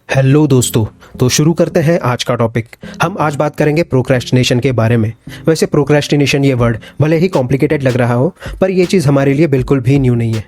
Hello दोस्तों, तो शुरू करते हैं आज का टॉपिक। हम आज बात करेंगे प्रोक्रेस्टिनेशन के बारे में। वैसे प्रोक्रेस्टिनेशन ये वर्ड भले ही कॉम्प्लिकेटेड लग रहा हो, पर यह चीज़ हमारे लिए बिल्कुल भी न्यू नहीं है।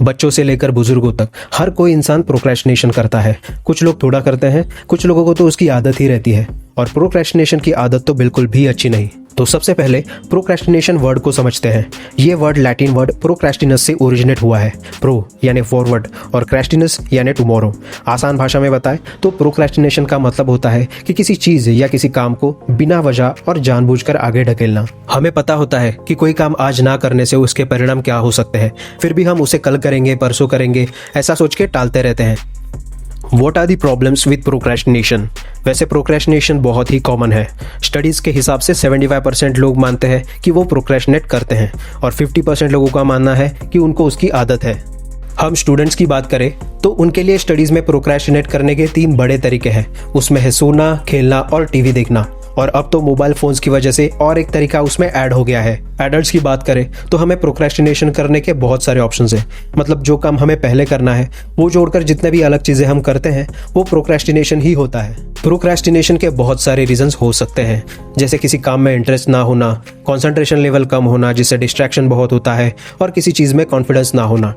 बच्चों से लेकर बुजुर्गों तक हर कोई इंसान प्रोक्रेस्टिनेशन करता है। कुछ लोग थोड़ा करते हैं, कुछ लोगों को तो उसकी आदत ही रहती है, और प्रोक्रेस्टिनेशन की आदत तो बिल्कुल भी अच्छी नहीं। तो सबसे पहले प्रोक्रेस्टिनेशन वर्ड को समझते हैं। ये वर्ड लैटिन वर्ड प्रोक्रेस्टिनस से ओरिजिनेट हुआ है। प्रो यानी फॉरवर्ड और क्रेस्टिनस यानी टुमारो। आसान भाषा में बताएं तो प्रोक्रेस्टिनेशन का मतलब होता है कि किसी चीज़ या किसी काम को बिना वजह और जानबूझकर आगे ढकेलना। हमें पता होता है कि कोई काम आज ना करने से उसके परिणाम क्या हो सकते हैं, फिर भी हम उसे कल करेंगे, परसों करेंगे, ऐसा सोच के टालते रहते हैं। What are the problems with procrastination? वैसे प्रोक्रेस्टिनेशन बहुत ही कॉमन है। स्टडीज़ के हिसाब से 75% लोग मानते हैं कि वो प्रोक्रेस्टिनेट करते हैं, और 50% लोगों का मानना है कि उनको उसकी आदत है। हम स्टूडेंट्स की बात करें तो उनके लिए स्टडीज़ में प्रोक्रेस्टिनेट करने के 3 बड़े तरीके हैं। उसमें है सोना, खेलना और टीवी देखना। और अब तो मोबाइल फोन्स की वजह से और एक तरीका उसमें ऐड हो गया है। एडल्ट्स की बात करें तो हमें प्रोक्रेस्टिनेशन करने के बहुत सारे ऑप्शंस हैं। मतलब जो काम हमें पहले करना है वो जोड़कर जितने भी अलग चीज़ें हम करते हैं वो प्रोक्रेस्टिनेशन ही होता है। प्रोक्रेस्टिनेशन के बहुत सारे रीजंस हो सकते हैं, जैसे किसी काम में इंटरेस्ट ना होना, कॉन्सेंट्रेशन लेवल कम होना जिससे डिस्ट्रैक्शन बहुत होता है, और किसी चीज़ में कॉन्फिडेंस ना होना।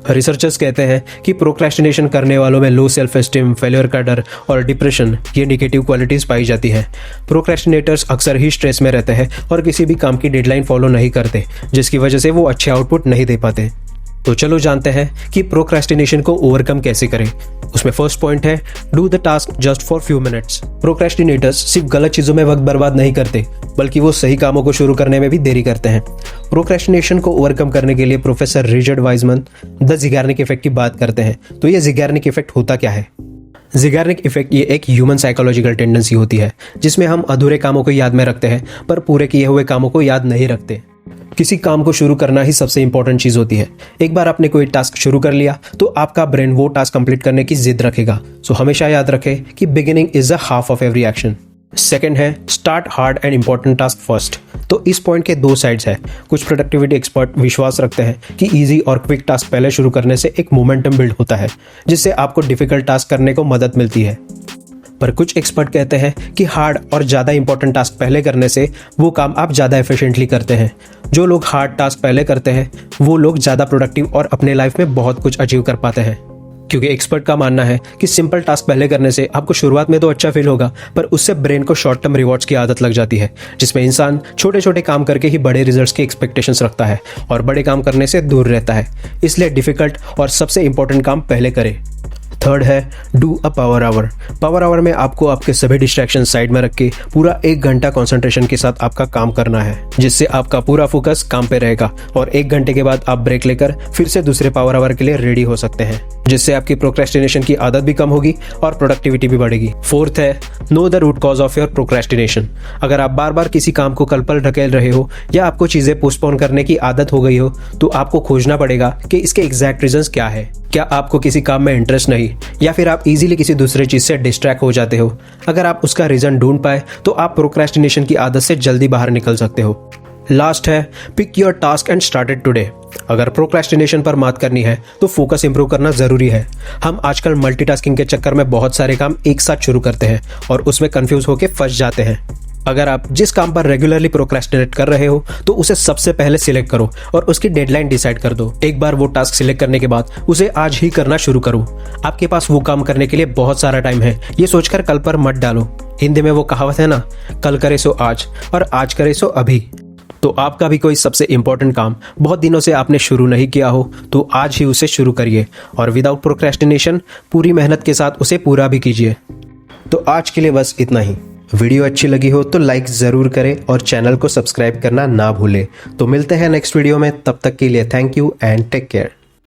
रिसर्चर्स कहते हैं कि प्रोक्रेस्टिनेशन करने वालों में लो सेल्फ एस्टीम, फेलियर का डर और डिप्रेशन ये नेगेटिव क्वालिटीज़ पाई जाती हैं। प्रोक्रेस्टिनेटर्स अक्सर ही स्ट्रेस में रहते हैं और किसी भी काम की डेडलाइन फॉलो नहीं करते, जिसकी वजह से वो अच्छे आउटपुट नहीं दे पाते। तो चलो जानते हैं कि प्रोक्रेस्टिनेशन को ओवरकम कैसे करें। उसमें फर्स्ट पॉइंट है do the task just for few minutes. Procrastinators सिर्फ गलत चीज़ों में वक्त बर्बाद नहीं करते, बल्कि वो सही कामों को शुरू करने में भी देरी करते हैं। प्रोक्रेस्टिनेशन को ओवरकम करने के लिए professor Richard Wiseman the Zeigarnik effect की बात करते हैं। तो ये ज़िगार्निक इफेक्ट होता क्या है? ज़िगार्निक इफेक्ट ये एक ह्यूमन साइकोलॉजिकल टेंडेंसी होती है जिसमें हम अधूरे कामों को याद में रखते हैं पर पूरे किए हुए कामों को याद नहीं रखते। किसी काम को शुरू करना ही सबसे इंपॉर्टेंट चीज़ होती है। एक बार आपने कोई टास्क शुरू कर लिया तो आपका ब्रेन वो टास्क कंप्लीट करने की जिद रखेगा। सो हमेशा याद रखें कि beginning is a half of every action. Second है start hard and important task first. तो इस पॉइंट के 2 साइड्स हैं। कुछ प्रोडक्टिविटी एक्सपर्ट विश्वास रखते हैं कि इजी और क्विक टास्क पहले शुरू करने से एक मोमेंटम बिल्ड होता है, जिससे आपको डिफिकल्ट टास्क करने को मदद मिलती है। पर कुछ एक्सपर्ट कहते हैं कि हार्ड और ज़्यादा इंपॉर्टेंट टास्क पहले करने से वो काम आप ज़्यादा एफिशिएंटली करते हैं। जो लोग हार्ड टास्क पहले करते हैं वो लोग ज़्यादा प्रोडक्टिव और अपने लाइफ में बहुत कुछ अचीव कर पाते हैं। क्योंकि एक्सपर्ट का मानना है कि सिंपल टास्क पहले करने से आपको शुरुआत में तो अच्छा फील होगा, पर उससे ब्रेन को शॉर्ट टर्म रिवॉर्ड्स की आदत लग जाती है, जिसमें इंसान छोटे छोटे काम करके ही बड़े रिजल्ट्स की एक्सपेक्टेशंस रखता है और बड़े काम करने से दूर रहता है। इसलिए डिफिकल्ट और सबसे इंपॉर्टेंट काम पहले करें। थर्ड है do a power hour. Power hour में आपको आपके सभी डिस्ट्रैक्शन साइड में रख के पूरा 1 घंटा कंसंट्रेशन के साथ आपका काम करना है, जिससे आपका पूरा फोकस काम पे रहेगा और 1 घंटे के बाद आप ब्रेक लेकर फिर से दूसरे पावर आवर के लिए रेडी हो सकते हैं, जिससे आपकी प्रोक्रेस्टिनेशन की आदत भी कम होगी और प्रोडक्टिविटी भी बढ़ेगी। फोर्थ है know the root cause of your procrastination. अगर आप बार बार किसी काम को कल पर ढकेल रहे हो या आपको चीजें पोस्टपोन करने की आदत हो गई हो, तो आपको खोजना पड़ेगा कि इसके एग्जैक्ट रीजंस क्या है। क्या आपको किसी काम में इंटरेस्ट नहीं, या फिर आप इजीली किसी दूसरे चीज से डिस्ट्रैक्ट हो जाते हो? अगर आप उसका रीजन ढूंढ पाए तो आप प्रोक्रेस्टिनेशन की आदत से जल्दी बाहर निकल सकते हो। लास्ट है pick your task and start it today. अगर प्रोक्रेस्टिनेशन पर मात करनी है तो फोकस इंप्रूव करना जरूरी है। हम आजकल मल्टीटास्किंग के चक्कर में बहुत सारे काम एक साथ शुरू करते हैं और उसमें कंफ्यूज होकर फंस जाते हैं। अगर आप जिस काम पर रेगुलरली प्रोक्रेस्टिनेट कर रहे हो तो उसे सबसे पहले सिलेक्ट करो और उसकी डेडलाइन डिसाइड कर दो। एक बार वो टास्क सिलेक्ट करने के बाद उसे आज ही करना शुरू करो। आपके पास वो काम करने के लिए बहुत सारा टाइम है, ये सोचकर कल पर मत डालो। हिंदी में वो कहावत है ना, कल करे सो आज और आज करे सो अभी। तो आपका भी कोई सबसे इंपॉर्टेंट काम बहुत दिनों से आपने शुरू नहीं किया हो तो आज ही उसे शुरू करिए और विदाउट प्रोक्रेस्टिनेशन पूरी मेहनत के साथ उसे पूरा भी कीजिए। तो आज के लिए बस इतना ही। वीडियो अच्छी लगी हो तो लाइक ज़रूर करें और चैनल को सब्सक्राइब करना ना भूलें। तो मिलते हैं नेक्स्ट वीडियो में, तब तक के लिए thank you and take care.